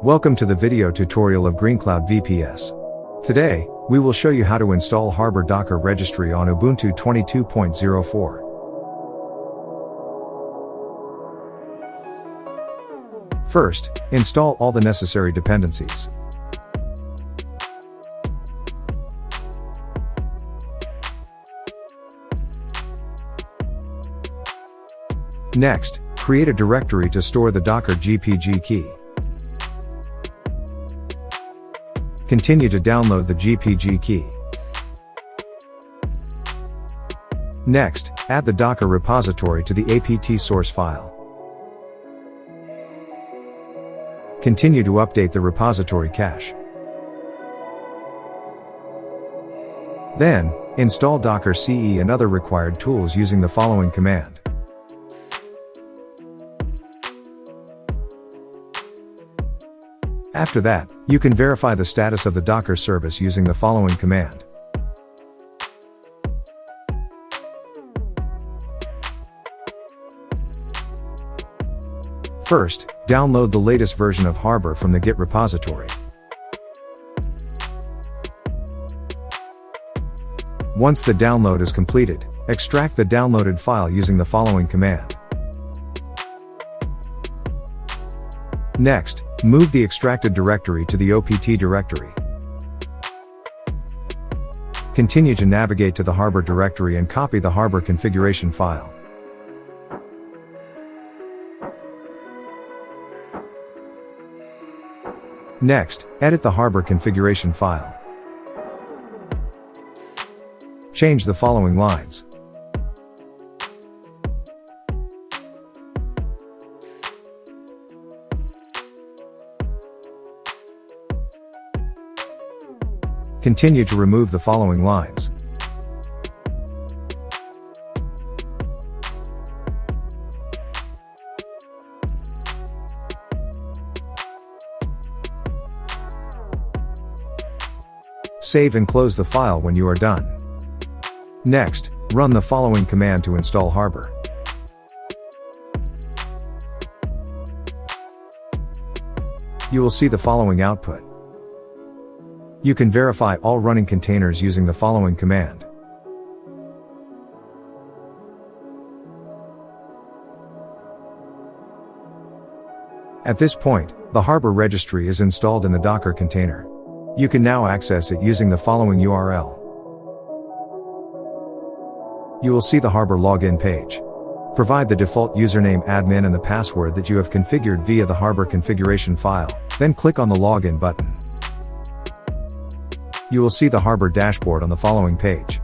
Welcome to the video tutorial of GreenCloud VPS. Today, we will show you how to install Harbor Docker Registry on Ubuntu 22.04. First, install all the necessary dependencies. Next, create a directory to store the Docker GPG key. Continue to download the GPG key. Next, add the Docker repository to the apt source file. Continue to update the repository cache. Then, install Docker CE and other required tools using the following command. After that, you can verify the status of the Docker service using the following command. First, download the latest version of Harbor from the Git repository. Once the download is completed, extract the downloaded file using the following command. Next, move the extracted directory to the OPT directory. Continue to navigate to the Harbor directory and copy the Harbor configuration file. Next, edit the Harbor configuration file. Change the following lines. Continue to remove the following lines. Save and close the file when you are done. Next, run the following command to install Harbor. You will see the following output. You can verify all running containers using the following command. At this point, the Harbor registry is installed in the Docker container. You can now access it using the following URL. You will see the Harbor login page. Provide the default username admin and the password that you have configured via the Harbor configuration file, then click on the login button. You will see the Harbor dashboard on the following page.